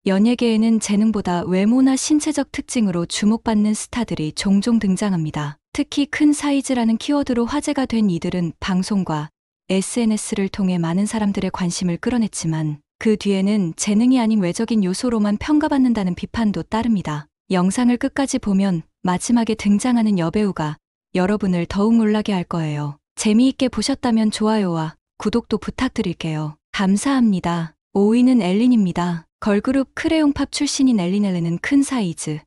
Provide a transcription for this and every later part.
연예계에는 재능보다 외모나 신체적 특징으로 주목받는 스타들이 종종 등장합니다. 특히 큰 사이즈라는 키워드로 화제가 된 이들은 방송과 SNS를 통해 많은 사람들의 관심을 끌어냈지만 그 뒤에는 재능이 아닌 외적인 요소로만 평가받는다는 비판도 따릅니다. 영상을 끝까지 보면 마지막에 등장하는 여배우가 여러분을 더욱 놀라게 할 거예요. 재미있게 보셨다면 좋아요와 구독도 부탁드릴게요. 감사합니다. 5위는 엘린입니다. 걸그룹 크레용팝 출신인 엘린은 큰 사이즈,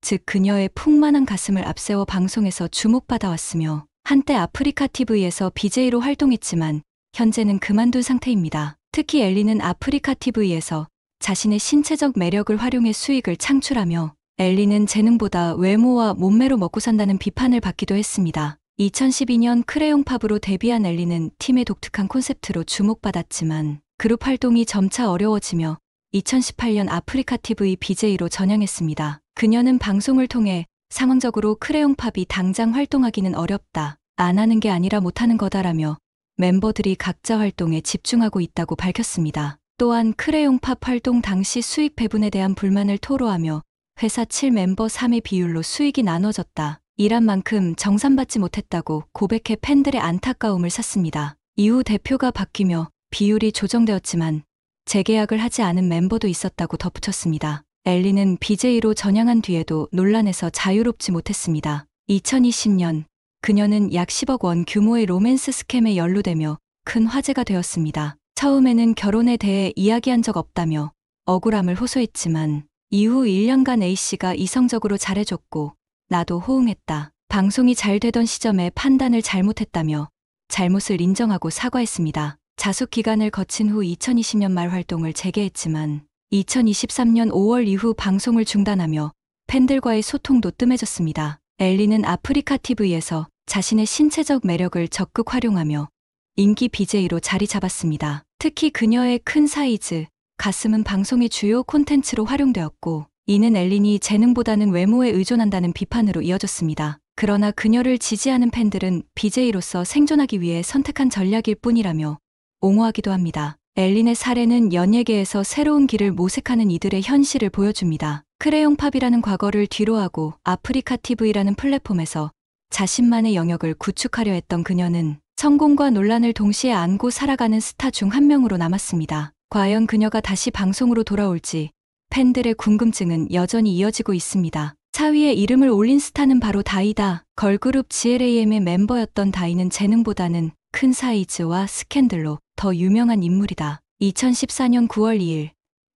즉 그녀의 풍만한 가슴을 앞세워 방송에서 주목받아왔으며 한때 아프리카 TV에서 BJ로 활동했지만 현재는 그만둔 상태입니다. 특히 엘린은 아프리카 TV에서 자신의 신체적 매력을 활용해 수익을 창출하며 엘린은 재능보다 외모와 몸매로 먹고 산다는 비판을 받기도 했습니다. 2012년 크레용팝으로 데뷔한 엘린은 팀의 독특한 콘셉트로 주목받았지만 그룹 활동이 점차 어려워지며 2018년 아프리카 TV BJ로 전향했습니다. 그녀는 방송을 통해 상황적으로 크레용팝이 당장 활동하기는 어렵다, 안 하는 게 아니라 못하는 거다라며 멤버들이 각자 활동에 집중하고 있다고 밝혔습니다. 또한 크레용팝 활동 당시 수익 배분에 대한 불만을 토로하며 회사 7멤버 3의 비율로 수익이 나눠졌다, 일한 만큼 정산받지 못했다고 고백해 팬들의 안타까움을 샀습니다. 이후 대표가 바뀌며 비율이 조정되었지만 재계약을 하지 않은 멤버도 있었다고 덧붙였습니다. 엘린은 BJ로 전향한 뒤에도 논란에서 자유롭지 못했습니다. 2020년 그녀는 약 10억 원 규모의 로맨스 스캠에 연루되며 큰 화제가 되었습니다. 처음에는 결혼에 대해 이야기한 적 없다며 억울함을 호소했지만 이후 1년간 A씨가 이성적으로 잘해줬고 나도 호응했다, 방송이 잘 되던 시점에 판단을 잘못했다며 잘못을 인정하고 사과했습니다. 자숙 기간을 거친 후 2020년 말 활동을 재개했지만 2023년 5월 이후 방송을 중단하며 팬들과의 소통도 뜸해졌습니다. 엘린은 아프리카 TV에서 자신의 신체적 매력을 적극 활용하며 인기 BJ로 자리 잡았습니다. 특히 그녀의 큰 사이즈, 가슴은 방송의 주요 콘텐츠로 활용되었고 이는 엘린이 재능보다는 외모에 의존한다는 비판으로 이어졌습니다. 그러나 그녀를 지지하는 팬들은 BJ로서 생존하기 위해 선택한 전략일 뿐이라며 옹호하기도 합니다. 엘린의 사례는 연예계에서 새로운 길을 모색하는 이들의 현실을 보여줍니다. 크레용팝이라는 과거를 뒤로하고 아프리카 TV라는 플랫폼에서 자신만의 영역을 구축하려 했던 그녀는 성공과 논란을 동시에 안고 살아가는 스타 중 한 명으로 남았습니다. 과연 그녀가 다시 방송으로 돌아올지 팬들의 궁금증은 여전히 이어지고 있습니다. 4위에 이름을 올린 스타는 바로 다이다. 걸그룹 GLAM의 멤버였던 다이는 재능보다는 큰 사이즈와 스캔들로 더 유명한 인물이다. 2014년 9월 2일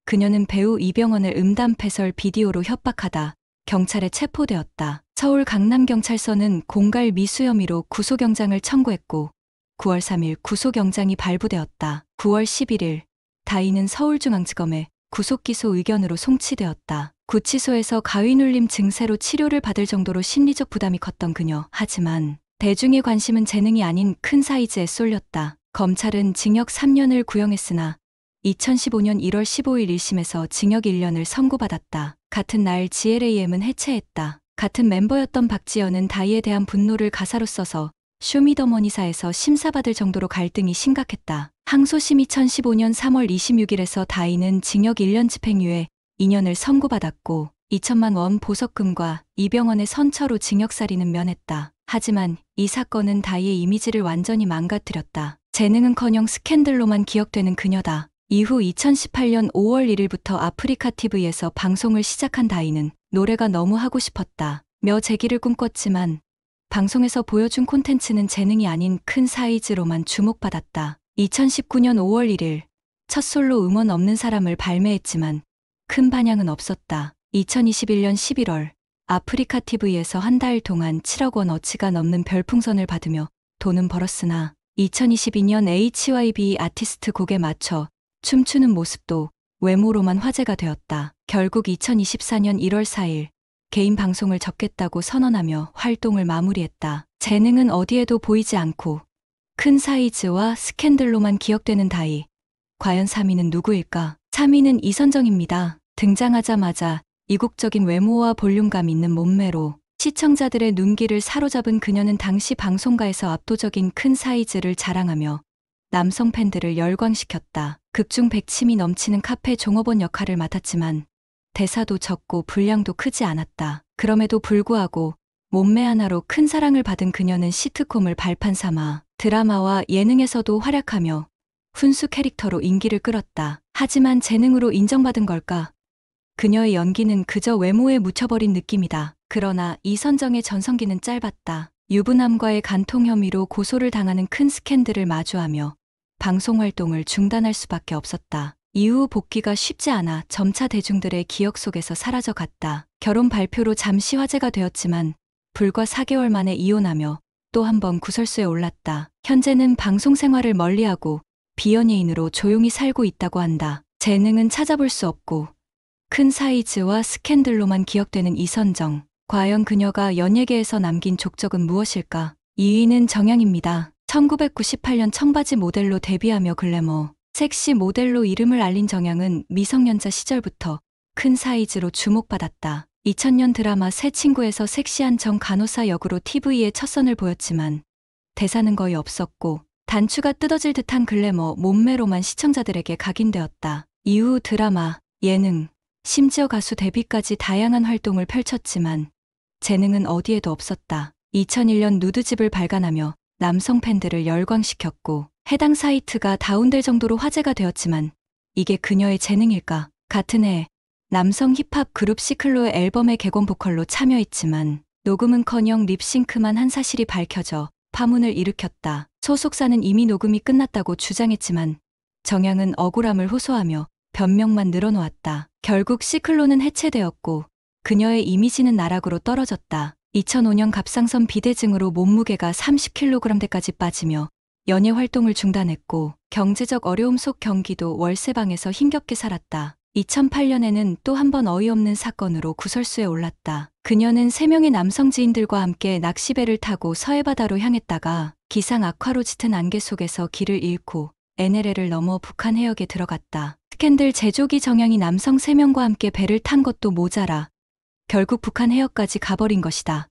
그녀는 배우 이병헌을 음담패설 비디오로 협박하다 경찰에 체포되었다. 서울 강남경찰서는 공갈 미수 혐의로 구속영장을 청구했고 9월 3일 구속영장이 발부되었다. 9월 11일 다이는 서울중앙지검에 구속기소 의견으로 송치되었다. 구치소에서 가위눌림 증세로 치료를 받을 정도로 심리적 부담이 컸던 그녀. 하지만 대중의 관심은 재능이 아닌 큰 사이즈에 쏠렸다. 검찰은 징역 3년을 구형했으나 2015년 1월 15일 1심에서 징역 1년을 선고받았다. 같은 날 GLAM은 해체했다. 같은 멤버였던 박지연은 다이에 대한 분노를 가사로 써서 쇼미더머니사에서 심사받을 정도로 갈등이 심각했다. 항소심이 2015년 3월 26일에서 다이는 징역 1년 집행유예 2년을 선고받았고 2천만 원 보석금과 이병헌의 선처로 징역살이는 면했다. 하지만 이 사건은 다이의 이미지를 완전히 망가뜨렸다. 재능은커녕 스캔들로만 기억되는 그녀다. 이후 2018년 5월 1일부터 아프리카 TV에서 방송을 시작한 다이는 노래가 너무 하고 싶었다 며 재기를 꿈꿨지만 방송에서 보여준 콘텐츠는 재능이 아닌 큰 사이즈로만 주목받았다. 2019년 5월 1일 첫 솔로 음원 없는 사람을 발매했지만 큰 반향은 없었다. 2021년 11월 아프리카 TV에서 한 달 동안 7억 원 어치가 넘는 별풍선을 받으며 돈은 벌었으나 2022년 HYB 아티스트 곡에 맞춰 춤추는 모습도 외모로만 화제가 되었다. 결국 2024년 1월 4일 개인 방송을 접겠다고 선언하며 활동을 마무리했다. 재능은 어디에도 보이지 않고 큰 사이즈와 스캔들로만 기억되는 다이. 과연 3위는 누구일까? 3위는 이선정입니다. 등장하자마자 이국적인 외모와 볼륨감 있는 몸매로 시청자들의 눈길을 사로잡은 그녀는 당시 방송가에서 압도적인 큰 사이즈를 자랑하며 남성 팬들을 열광시켰다. 극중 백침이 넘치는 카페 종업원 역할을 맡았지만 대사도 적고 분량도 크지 않았다. 그럼에도 불구하고 몸매 하나로 큰 사랑을 받은 그녀는 시트콤을 발판 삼아 드라마와 예능에서도 활약하며 훈수 캐릭터로 인기를 끌었다. 하지만 재능으로 인정받은 걸까? 그녀의 연기는 그저 외모에 묻혀버린 느낌이다. 그러나 이선정의 전성기는 짧았다. 유부남과의 간통 혐의로 고소를 당하는 큰 스캔들을 마주하며 방송 활동을 중단할 수밖에 없었다. 이후 복귀가 쉽지 않아 점차 대중들의 기억 속에서 사라져 갔다. 결혼 발표로 잠시 화제가 되었지만 불과 4개월 만에 이혼하며 또 한 번 구설수에 올랐다. 현재는 방송 생활을 멀리하고 비연예인으로 조용히 살고 있다고 한다. 재능은 찾아볼 수 없고 큰 사이즈와 스캔들로만 기억되는 이선정. 과연 그녀가 연예계에서 남긴 족적은 무엇일까? 2위는 정양입니다. 1998년 청바지 모델로 데뷔하며 글래머, 섹시 모델로 이름을 알린 정양은 미성년자 시절부터 큰 사이즈로 주목받았다. 2000년 드라마 새 친구에서 섹시한 정 간호사 역으로 TV에 첫 선을 보였지만 대사는 거의 없었고 단추가 뜯어질 듯한 글래머 몸매로만 시청자들에게 각인되었다. 이후 드라마, 예능, 심지어 가수 데뷔까지 다양한 활동을 펼쳤지만 재능은 어디에도 없었다. 2001년 누드집을 발간하며 남성 팬들을 열광시켰고 해당 사이트가 다운될 정도로 화제가 되었지만 이게 그녀의 재능일까? 같은 해 남성 힙합 그룹 시클로의 앨범의 객원 보컬로 참여했지만 녹음은커녕 립싱크만 한 사실이 밝혀져 파문을 일으켰다. 소속사는 이미 녹음이 끝났다고 주장했지만 정양은 억울함을 호소하며 변명만 늘어놓았다. 결국 시클로는 해체되었고 그녀의 이미지는 나락으로 떨어졌다. 2005년 갑상선 비대증으로 몸무게가 30kg대까지 빠지며 연예 활동을 중단했고 경제적 어려움 속 경기도 월세방에서 힘겹게 살았다. 2008년에는 또 한 번 어이없는 사건으로 구설수에 올랐다. 그녀는 3명의 남성 지인들과 함께 낚시배를 타고 서해바다로 향했다가 기상 악화로 짙은 안개 속에서 길을 잃고 NLL을 넘어 북한 해역에 들어갔다. 스캔들 제조기 정양이 남성 3명과 함께 배를 탄 것도 모자라 결국 북한 해역까지 가버린 것이다.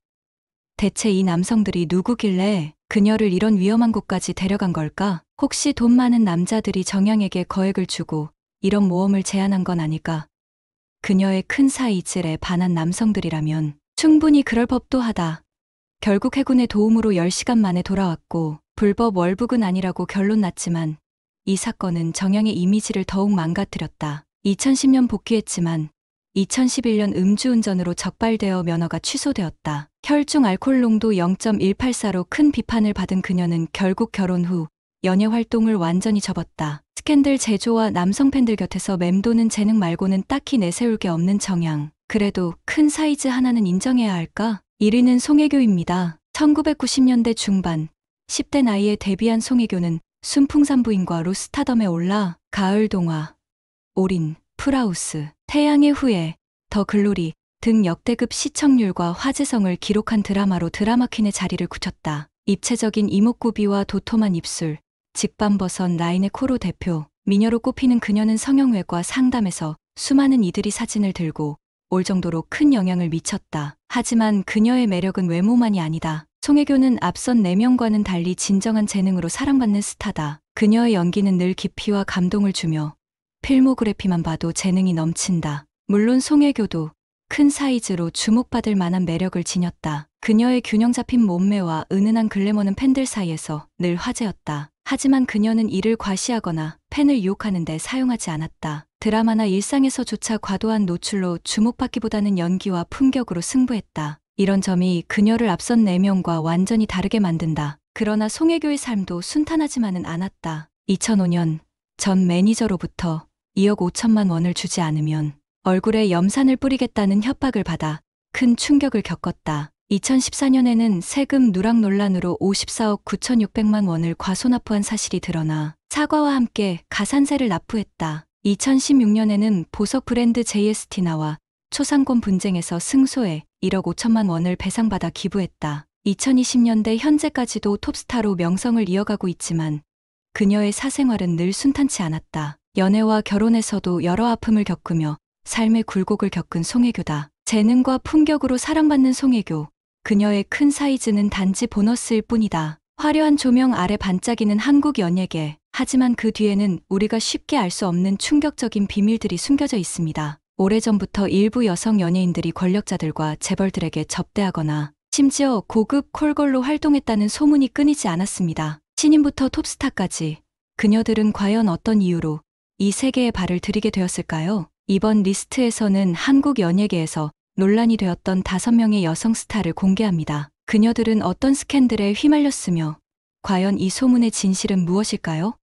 대체 이 남성들이 누구길래 그녀를 이런 위험한 곳까지 데려간 걸까? 혹시 돈 많은 남자들이 정양에게 거액을 주고 이런 모험을 제안한 건 아닐까? 그녀의 큰 사이즈에 반한 남성들이라면 충분히 그럴 법도 하다. 결국 해군의 도움으로 10시간 만에 돌아왔고 불법 월북은 아니라고 결론 났지만 이 사건은 정양의 이미지를 더욱 망가뜨렸다. 2010년 복귀했지만 2011년 음주운전으로 적발되어 면허가 취소되었다. 혈중 알코올 농도 0.184로 큰 비판을 받은 그녀는 결국 결혼 후 연예 활동을 완전히 접었다. 스캔들 제조와 남성 팬들 곁에서 맴도는 재능 말고는 딱히 내세울 게 없는 정양. 그래도 큰 사이즈 하나는 인정해야 할까? 1위는 송혜교입니다. 1990년대 중반 10대 나이에 데뷔한 송혜교는 순풍산부인과 로스타덤에 올라 가을 동화, 올인, 풀하우스, 태양의 후예, 더 글로리 등 역대급 시청률과 화제성을 기록한 드라마로 드라마퀸의 자리를 굳혔다. 입체적인 이목구비와 도톰한 입술, 직반버선 라인의 코로 대표, 미녀로 꼽히는 그녀는 성형외과 상담에서 수많은 이들이 사진을 들고 올 정도로 큰 영향을 미쳤다. 하지만 그녀의 매력은 외모만이 아니다. 송혜교는 앞선 4명과는 달리 진정한 재능으로 사랑받는 스타다. 그녀의 연기는 늘 깊이와 감동을 주며 필모그래피만 봐도 재능이 넘친다. 물론 송혜교도 큰 사이즈로 주목받을 만한 매력을 지녔다. 그녀의 균형 잡힌 몸매와 은은한 글래머는 팬들 사이에서 늘 화제였다. 하지만 그녀는 이를 과시하거나 팬을 유혹하는 데 사용하지 않았다. 드라마나 일상에서조차 과도한 노출로 주목받기보다는 연기와 품격으로 승부했다. 이런 점이 그녀를 앞선 4명과 완전히 다르게 만든다. 그러나 송혜교의 삶도 순탄하지만은 않았다. 2005년 전 매니저로부터 2억 5천만 원을 주지 않으면 얼굴에 염산을 뿌리겠다는 협박을 받아 큰 충격을 겪었다. 2014년에는 세금 누락 논란으로 54억 9,600만 원을 과소납부한 사실이 드러나 사과와 함께 가산세를 납부했다. 2016년에는 보석 브랜드 JST나와 초상권 분쟁에서 승소해 1억 5천만 원을 배상받아 기부했다. 2020년대 현재까지도 톱스타로 명성을 이어가고 있지만 그녀의 사생활은 늘 순탄치 않았다. 연애와 결혼에서도 여러 아픔을 겪으며 삶의 굴곡을 겪은 송혜교다. 재능과 품격으로 사랑받는 송혜교. 그녀의 큰 사이즈는 단지 보너스일 뿐이다. 화려한 조명 아래 반짝이는 한국 연예계. 하지만 그 뒤에는 우리가 쉽게 알 수 없는 충격적인 비밀들이 숨겨져 있습니다. 오래전부터 일부 여성 연예인들이 권력자들과 재벌들에게 접대하거나 심지어 고급 콜걸로 활동했다는 소문이 끊이지 않았습니다. 신인부터 톱스타까지 그녀들은 과연 어떤 이유로 이 세계에 발을 들이게 되었을까요? 이번 리스트에서는 한국 연예계에서 논란이 되었던 5명의 여성 스타를 공개합니다. 그녀들은 어떤 스캔들에 휘말렸으며 과연 이 소문의 진실은 무엇일까요?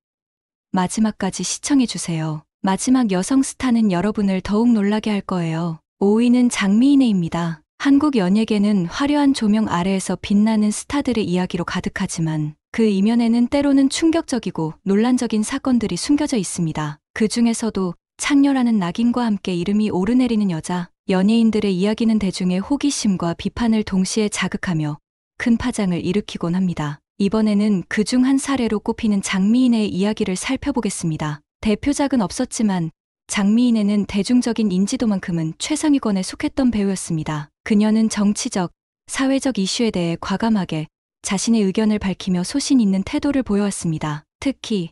마지막까지 시청해주세요. 마지막 여성 스타는 여러분을 더욱 놀라게 할 거예요. 5위는 장미인혜입니다. 한국 연예계는 화려한 조명 아래에서 빛나는 스타들의 이야기로 가득하지만 그 이면에는 때로는 충격적이고 논란적인 사건들이 숨겨져 있습니다. 그 중에서도 창녀라는 낙인과 함께 이름이 오르내리는 여자, 연예인들의 이야기는 대중의 호기심과 비판을 동시에 자극하며 큰 파장을 일으키곤 합니다. 이번에는 그중 한 사례로 꼽히는 장미인의 이야기를 살펴보겠습니다. 대표작은 없었지만 장미인혜는 대중적인 인지도만큼은 최상위권에 속했던 배우였습니다. 그녀는 정치적, 사회적 이슈에 대해 과감하게 자신의 의견을 밝히며 소신 있는 태도를 보여왔습니다. 특히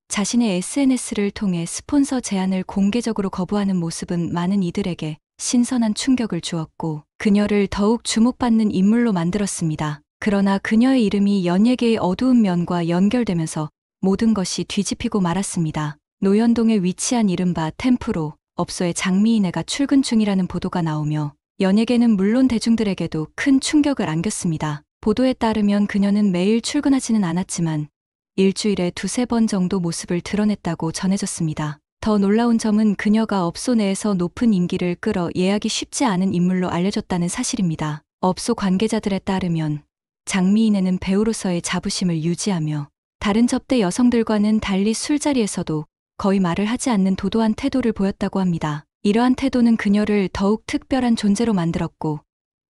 자신의 SNS를 통해 스폰서 제안을 공개적으로 거부하는 모습은 많은 이들에게 신선한 충격을 주었고 그녀를 더욱 주목받는 인물로 만들었습니다. 그러나 그녀의 이름이 연예계의 어두운 면과 연결되면서 모든 것이 뒤집히고 말았습니다. 노현동에 위치한 이른바 템프로 업소에 장미인혜가 출근 중이라는 보도가 나오며 연예계는 물론 대중들에게도 큰 충격을 안겼습니다. 보도에 따르면 그녀는 매일 출근하지는 않았지만 일주일에 2-3번 정도 모습을 드러냈다고 전해졌습니다. 더 놀라운 점은 그녀가 업소 내에서 높은 인기를 끌어 예약이 쉽지 않은 인물로 알려졌다는 사실입니다. 업소 관계자들에 따르면 장미인혜는 배우로서의 자부심을 유지하며 다른 접대 여성들과는 달리 술자리에서도 거의 말을 하지 않는 도도한 태도를 보였다고 합니다. 이러한 태도는 그녀를 더욱 특별한 존재로 만들었고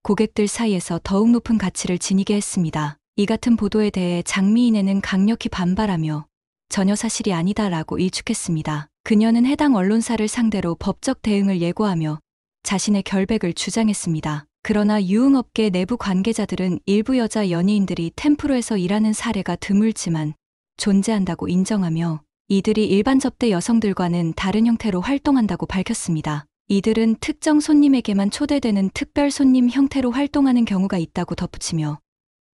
고객들 사이에서 더욱 높은 가치를 지니게 했습니다. 이 같은 보도에 대해 장미인혜는 강력히 반발하며 전혀 사실이 아니다라고 일축했습니다. 그녀는 해당 언론사를 상대로 법적 대응을 예고하며 자신의 결백을 주장했습니다. 그러나 유흥업계 내부 관계자들은 일부 여자 연예인들이 템프로에서 일하는 사례가 드물지만 존재한다고 인정하며 이들이 일반 접대 여성들과는 다른 형태로 활동한다고 밝혔습니다. 이들은 특정 손님에게만 초대되는 특별 손님 형태로 활동하는 경우가 있다고 덧붙이며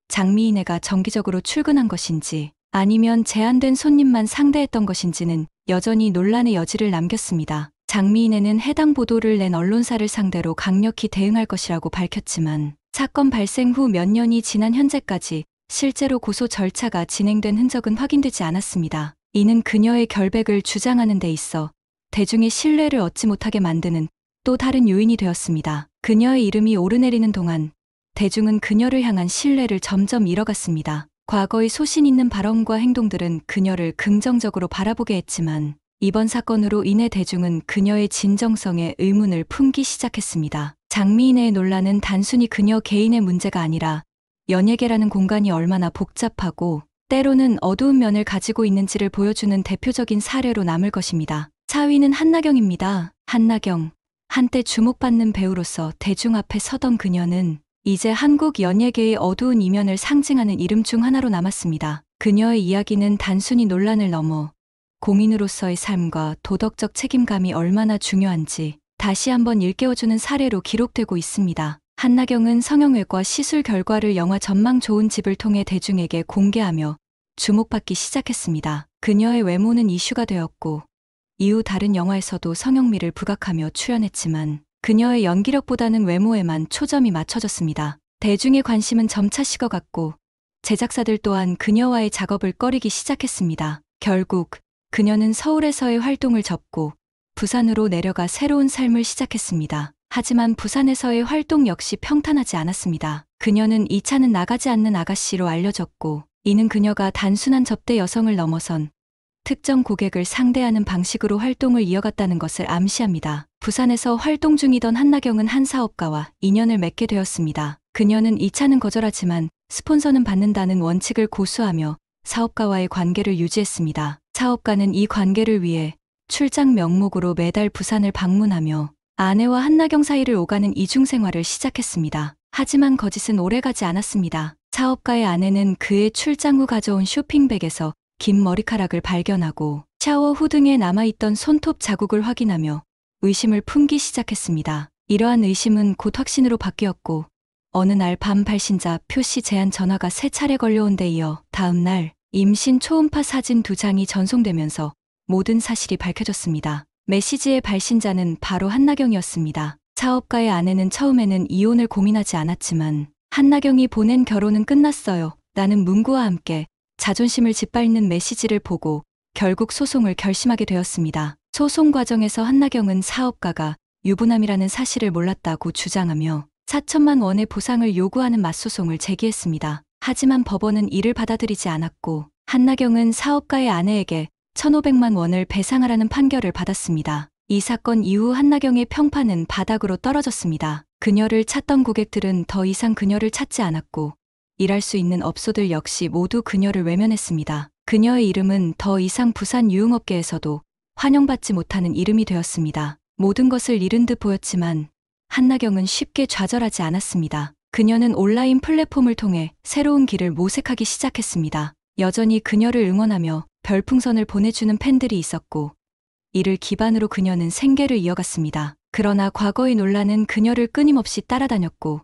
장미인혜가 정기적으로 출근한 것인지 아니면 제한된 손님만 상대했던 것인지는 여전히 논란의 여지를 남겼습니다. 장미인혜는 해당 보도를 낸 언론사를 상대로 강력히 대응할 것이라고 밝혔지만 사건 발생 후 몇 년이 지난 현재까지 실제로 고소 절차가 진행된 흔적은 확인되지 않았습니다. 이는 그녀의 결백을 주장하는 데 있어 대중의 신뢰를 얻지 못하게 만드는 또 다른 요인이 되었습니다. 그녀의 이름이 오르내리는 동안 대중은 그녀를 향한 신뢰를 점점 잃어갔습니다. 과거의 소신 있는 발언과 행동들은 그녀를 긍정적으로 바라보게 했지만 이번 사건으로 인해 대중은 그녀의 진정성에 의문을 품기 시작했습니다. 장미인혜의 논란은 단순히 그녀 개인의 문제가 아니라 연예계라는 공간이 얼마나 복잡하고 때로는 어두운 면을 가지고 있는지를 보여주는 대표적인 사례로 남을 것입니다. 4위는 한나경입니다. 한나경, 한때 주목받는 배우로서 대중 앞에 서던 그녀는 이제 한국 연예계의 어두운 이면을 상징하는 이름 중 하나로 남았습니다. 그녀의 이야기는 단순히 논란을 넘어 공인으로서의 삶과 도덕적 책임감이 얼마나 중요한지 다시 한번 일깨워주는 사례로 기록되고 있습니다. 한나경은 성형외과 시술 결과를 영화 전망 좋은 집을 통해 대중에게 공개하며 주목받기 시작했습니다. 그녀의 외모는 이슈가 되었고 이후 다른 영화에서도 성형미를 부각하며 출연했지만 그녀의 연기력보다는 외모에만 초점이 맞춰졌습니다. 대중의 관심은 점차 식어갔고 제작사들 또한 그녀와의 작업을 꺼리기 시작했습니다. 결국 그녀는 서울에서의 활동을 접고 부산으로 내려가 새로운 삶을 시작했습니다. 하지만 부산에서의 활동 역시 평탄하지 않았습니다. 그녀는 이 차는 나가지 않는 아가씨로 알려졌고 이는 그녀가 단순한 접대 여성을 넘어선 특정 고객을 상대하는 방식으로 활동을 이어갔다는 것을 암시합니다. 부산에서 활동 중이던 한나경은 한 사업가와 인연을 맺게 되었습니다. 그녀는 이 차는 거절하지만 스폰서는 받는다는 원칙을 고수하며 사업가와의 관계를 유지했습니다. 사업가는 이 관계를 위해 출장 명목으로 매달 부산을 방문하며 아내와 한나경 사이를 오가는 이중생활을 시작했습니다. 하지만 거짓은 오래가지 않았습니다. 사업가의 아내는 그의 출장 후 가져온 쇼핑백에서 긴 머리카락을 발견하고 샤워 후 등에 남아있던 손톱 자국을 확인하며 의심을 품기 시작했습니다. 이러한 의심은 곧 확신으로 바뀌었고 어느 날 밤 발신자 표씨 제안 전화가 3차례 걸려온 데 이어 다음 날 임신 초음파 사진 2장이 전송되면서 모든 사실이 밝혀졌습니다. 메시지의 발신자는 바로 한나경이었습니다. 사업가의 아내는 처음에는 이혼을 고민하지 않았지만 한나경이 보낸 결혼은 끝났어요 라는 문구와 함께 자존심을 짓밟는 메시지를 보고 결국 소송을 결심하게 되었습니다. 소송 과정에서 한나경은 사업가가 유부남이라는 사실을 몰랐다고 주장하며 4천만 원의 보상을 요구하는 맞소송을 제기했습니다. 하지만 법원은 이를 받아들이지 않았고 한나경은 사업가의 아내에게 1,500만 원을 배상하라는 판결을 받았습니다. 이 사건 이후 한나경의 평판은 바닥으로 떨어졌습니다. 그녀를 찾던 고객들은 더 이상 그녀를 찾지 않았고 일할 수 있는 업소들 역시 모두 그녀를 외면했습니다. 그녀의 이름은 더 이상 부산 유흥업계에서도 환영받지 못하는 이름이 되었습니다. 모든 것을 잃은 듯 보였지만 한나경은 쉽게 좌절하지 않았습니다. 그녀는 온라인 플랫폼을 통해 새로운 길을 모색하기 시작했습니다. 여전히 그녀를 응원하며 별풍선을 보내주는 팬들이 있었고 이를 기반으로 그녀는 생계를 이어갔습니다. 그러나 과거의 논란은 그녀를 끊임없이 따라다녔고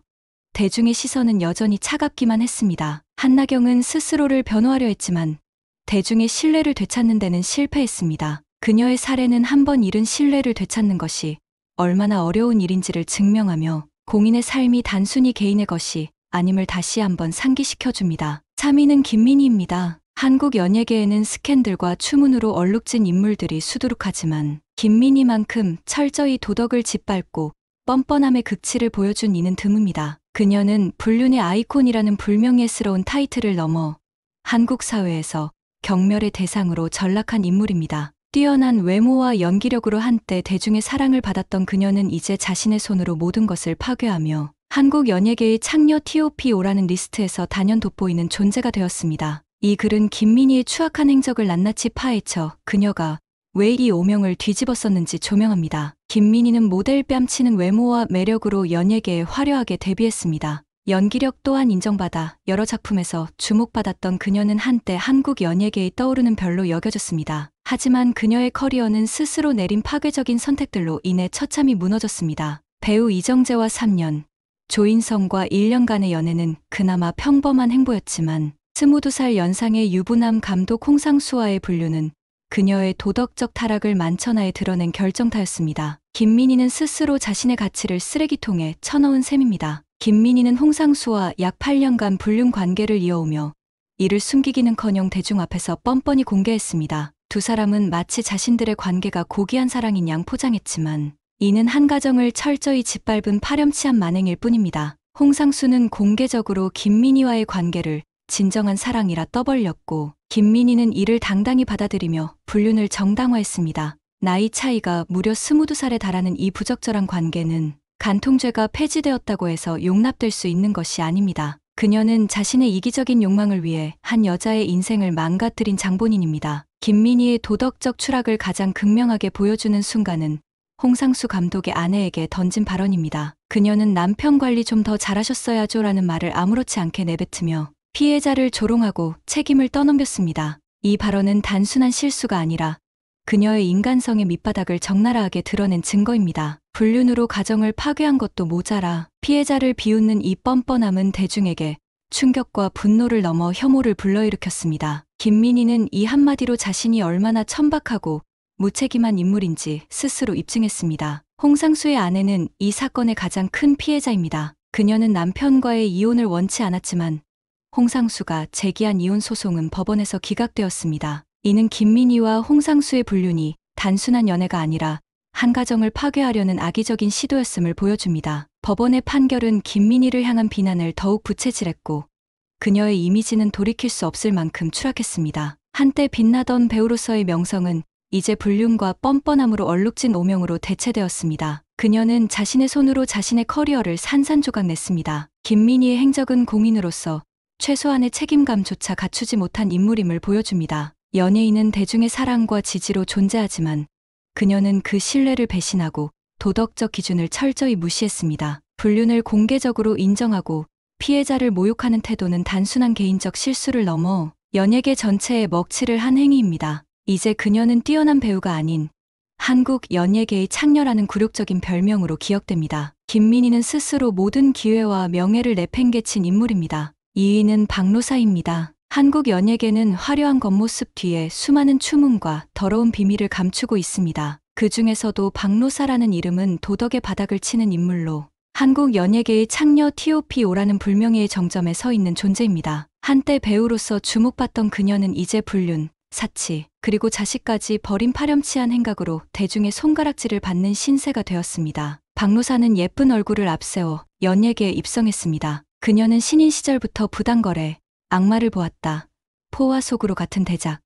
대중의 시선은 여전히 차갑기만 했습니다. 한나경은 스스로를 변호하려 했지만 대중의 신뢰를 되찾는 데는 실패했습니다. 그녀의 사례는 한 번 잃은 신뢰를 되찾는 것이 얼마나 어려운 일인지를 증명하며 공인의 삶이 단순히 개인의 것이 아님을 다시 한번 상기시켜줍니다. 3위는 김민희입니다. 한국 연예계에는 스캔들과 추문으로 얼룩진 인물들이 수두룩하지만 김민희만큼 철저히 도덕을 짓밟고 뻔뻔함의 극치를 보여준 이는 드뭅니다. 그녀는 불륜의 아이콘이라는 불명예스러운 타이틀을 넘어 한국 사회에서 경멸의 대상으로 전락한 인물입니다. 뛰어난 외모와 연기력으로 한때 대중의 사랑을 받았던 그녀는 이제 자신의 손으로 모든 것을 파괴하며 한국 연예계의 창녀 TOPO라는 리스트에서 단연 돋보이는 존재가 되었습니다. 이 글은 김민희의 추악한 행적을 낱낱이 파헤쳐 그녀가 왜 이 오명을 뒤집었었는지 조명합니다. 김민희는 모델 뺨치는 외모와 매력으로 연예계에 화려하게 데뷔했습니다. 연기력 또한 인정받아 여러 작품에서 주목받았던 그녀는 한때 한국 연예계의 떠오르는 별로 여겨졌습니다. 하지만 그녀의 커리어는 스스로 내린 파괴적인 선택들로 인해 처참히 무너졌습니다. 배우 이정재와 3년, 조인성과 1년간의 연애는 그나마 평범한 행보였지만 22살 연상의 유부남 감독 홍상수와의 분류는 그녀의 도덕적 타락을 만천하에 드러낸 결정타였습니다. 김민희는 스스로 자신의 가치를 쓰레기통에 쳐넣은 셈입니다. 김민희는 홍상수와 약 8년간 불륜 관계를 이어오며 이를 숨기기는커녕 대중 앞에서 뻔뻔히 공개했습니다. 두 사람은 마치 자신들의 관계가 고귀한 사랑인 양 포장했지만 이는 한 가정을 철저히 짓밟은 파렴치한 만행일 뿐입니다. 홍상수는 공개적으로 김민희와의 관계를 진정한 사랑이라 떠벌렸고 김민희는 이를 당당히 받아들이며 불륜을 정당화했습니다. 나이 차이가 무려 22살에 달하는 이 부적절한 관계는 간통죄가 폐지되었다고 해서 용납될 수 있는 것이 아닙니다. 그녀는 자신의 이기적인 욕망을 위해 한 여자의 인생을 망가뜨린 장본인입니다. 김민희의 도덕적 추락을 가장 극명하게 보여주는 순간은 홍상수 감독의 아내에게 던진 발언입니다. 그녀는 남편 관리 좀 더 잘하셨어야죠 라는 말을 아무렇지 않게 내뱉으며 피해자를 조롱하고 책임을 떠넘겼습니다. 이 발언은 단순한 실수가 아니라 그녀의 인간성의 밑바닥을 적나라하게 드러낸 증거입니다. 불륜으로 가정을 파괴한 것도 모자라 피해자를 비웃는 이 뻔뻔함은 대중에게 충격과 분노를 넘어 혐오를 불러일으켰습니다. 김민희는 이 한마디로 자신이 얼마나 천박하고 무책임한 인물인지 스스로 입증했습니다. 홍상수의 아내는 이 사건의 가장 큰 피해자입니다. 그녀는 남편과의 이혼을 원치 않았지만 홍상수가 제기한 이혼 소송은 법원에서 기각되었습니다. 이는 김민희와 홍상수의 불륜이 단순한 연애가 아니라 한 가정을 파괴하려는 악의적인 시도였음을 보여줍니다. 법원의 판결은 김민희를 향한 비난을 더욱 부채질했고 그녀의 이미지는 돌이킬 수 없을 만큼 추락했습니다. 한때 빛나던 배우로서의 명성은 이제 불륜과 뻔뻔함으로 얼룩진 오명으로 대체되었습니다. 그녀는 자신의 손으로 자신의 커리어를 산산조각 냈습니다. 김민희의 행적은 공인으로서 최소한의 책임감조차 갖추지 못한 인물임을 보여줍니다. 연예인은 대중의 사랑과 지지로 존재하지만 그녀는 그 신뢰를 배신하고 도덕적 기준을 철저히 무시했습니다. 불륜을 공개적으로 인정하고 피해자를 모욕하는 태도는 단순한 개인적 실수를 넘어 연예계 전체에 먹칠을 한 행위입니다. 이제 그녀는 뛰어난 배우가 아닌 한국 연예계의 창녀라는 굴욕적인 별명으로 기억됩니다. 김민희는 스스로 모든 기회와 명예를 내팽개친 인물입니다. 2위는 박노사입니다. 한국 연예계는 화려한 겉모습 뒤에 수많은 추문과 더러운 비밀을 감추고 있습니다. 그 중에서도 박노사라는 이름은 도덕의 바닥을 치는 인물로 한국 연예계의 창녀 TOPO라는 불명예의 정점에 서 있는 존재입니다. 한때 배우로서 주목받던 그녀는 이제 불륜, 사치, 그리고 자식까지 버린 파렴치한 행각으로 대중의 손가락질을 받는 신세가 되었습니다. 박노사는 예쁜 얼굴을 앞세워 연예계에 입성했습니다. 그녀는 신인 시절부터 부당거래, 악마를 보았다, 포와 속으로 같은 대작,